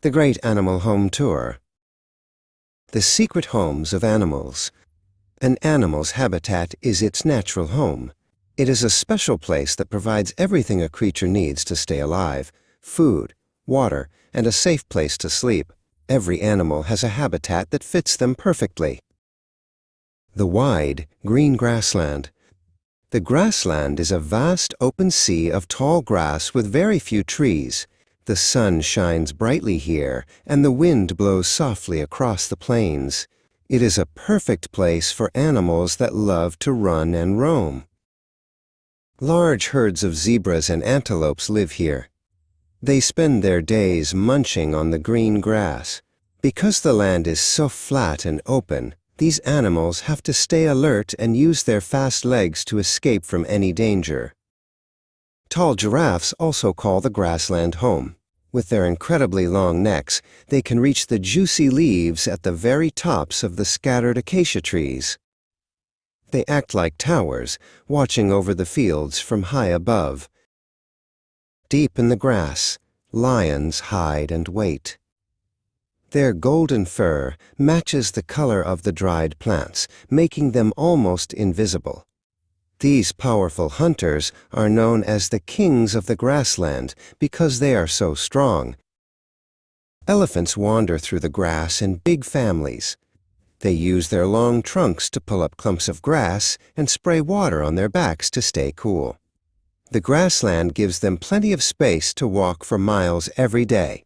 The Great Animal Home Tour. The secret homes of animals. An animal's habitat is its natural home. It is a special place that provides everything a creature needs to stay alive: food, water, and a safe place to sleep. Every animal has a habitat that fits them perfectly. The wide, green grassland. The grassland is a vast open sea of tall grass with very few trees. The sun shines brightly here, and the wind blows softly across the plains. It is a perfect place for animals that love to run and roam. Large herds of zebras and antelopes live here. They spend their days munching on the green grass. Because the land is so flat and open, these animals have to stay alert and use their fast legs to escape from any danger. Tall giraffes also call the grassland home. With their incredibly long necks, they can reach the juicy leaves at the very tops of the scattered acacia trees. They act like towers, watching over the fields from high above. Deep in the grass, lions hide and wait. Their golden fur matches the color of the dried plants, making them almost invisible. These powerful hunters are known as the kings of the grassland because they are so strong. Elephants wander through the grass in big families. They use their long trunks to pull up clumps of grass and spray water on their backs to stay cool. The grassland gives them plenty of space to walk for miles every day.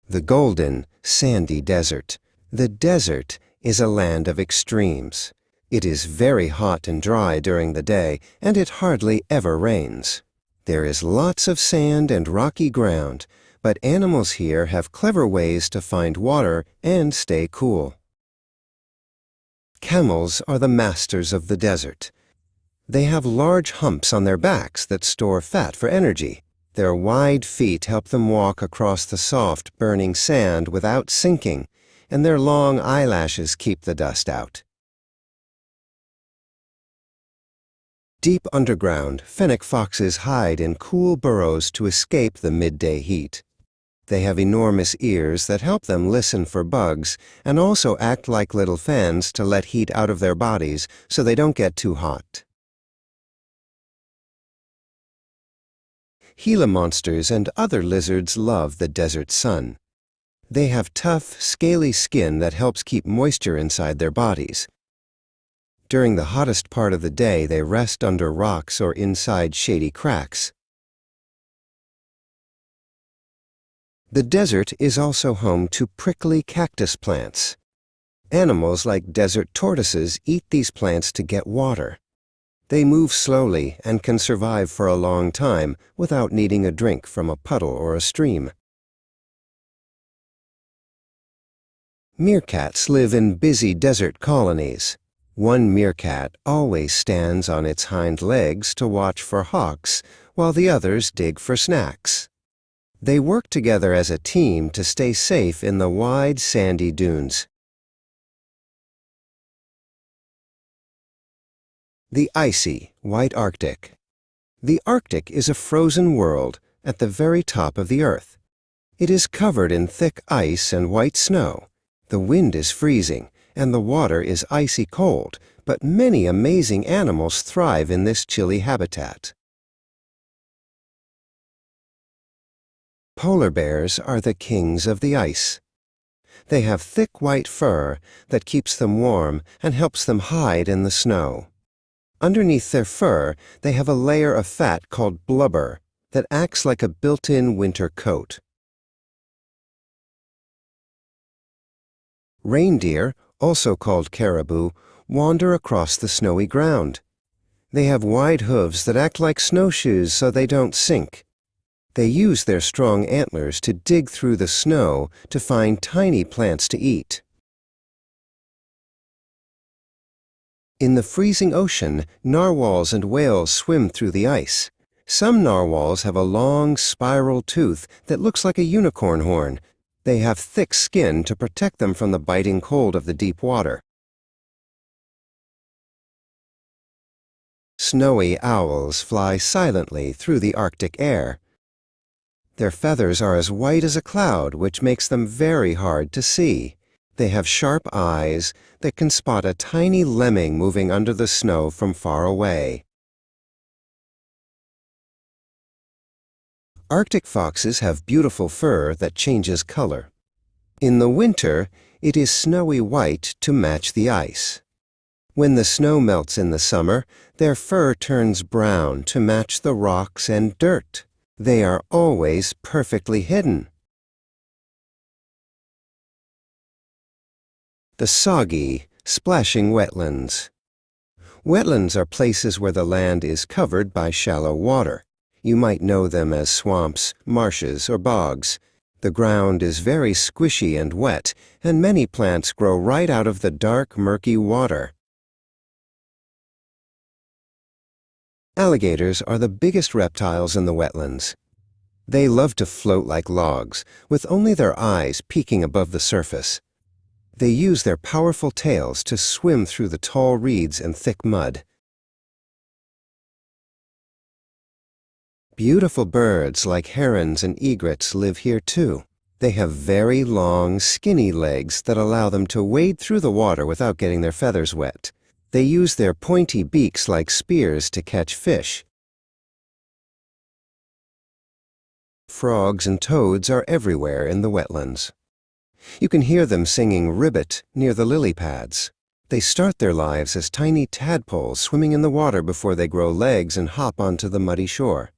The golden, sandy desert. The desert is a land of extremes. It is very hot and dry during the day, and it hardly ever rains. There is lots of sand and rocky ground, but animals here have clever ways to find water and stay cool. Camels are the masters of the desert. They have large humps on their backs that store fat for energy. Their wide feet help them walk across the soft, burning sand without sinking, and their long eyelashes keep the dust out. Deep underground, fennec foxes hide in cool burrows to escape the midday heat. They have enormous ears that help them listen for bugs and also act like little fans to let heat out of their bodies so they don't get too hot. Gila monsters and other lizards love the desert sun. They have tough, scaly skin that helps keep moisture inside their bodies. During the hottest part of the day, they rest under rocks or inside shady cracks. The desert is also home to prickly cactus plants. Animals like desert tortoises eat these plants to get water. They move slowly and can survive for a long time without needing a drink from a puddle or a stream. Meerkats live in busy desert colonies. One meerkat always stands on its hind legs to watch for hawks, while the others dig for snacks. They work together as a team to stay safe in the wide, sandy dunes. The icy, white Arctic. The Arctic is a frozen world at the very top of the Earth. It is covered in thick ice and white snow. The wind is freezing, and the water is icy cold, but many amazing animals thrive in this chilly habitat. Polar bears are the kings of the ice. They have thick white fur that keeps them warm and helps them hide in the snow. Underneath their fur, they have a layer of fat called blubber that acts like a built-in winter coat. Reindeer, also called caribou, wander across the snowy ground. They have wide hooves that act like snowshoes so they don't sink. They use their strong antlers to dig through the snow to find tiny plants to eat. In the freezing ocean, narwhals and whales swim through the ice. Some narwhals have a long, spiral tooth that looks like a unicorn horn. They have thick skin to protect them from the biting cold of the deep water. Snowy owls fly silently through the Arctic air. Their feathers are as white as a cloud, which makes them very hard to see. They have sharp eyes that can spot a tiny lemming moving under the snow from far away. Arctic foxes have beautiful fur that changes color. In the winter, it is snowy white to match the ice. When the snow melts in the summer, their fur turns brown to match the rocks and dirt. They are always perfectly hidden. The soggy, splashing wetlands. Wetlands are places where the land is covered by shallow water. You might know them as swamps, marshes, or bogs. The ground is very squishy and wet, and many plants grow right out of the dark, murky water. Alligators are the biggest reptiles in the wetlands. They love to float like logs, with only their eyes peeking above the surface. They use their powerful tails to swim through the tall reeds and thick mud. Beautiful birds like herons and egrets live here too. They have very long, skinny legs that allow them to wade through the water without getting their feathers wet. They use their pointy beaks like spears to catch fish. Frogs and toads are everywhere in the wetlands. You can hear them singing ribbit near the lily pads. They start their lives as tiny tadpoles swimming in the water before they grow legs and hop onto the muddy shore.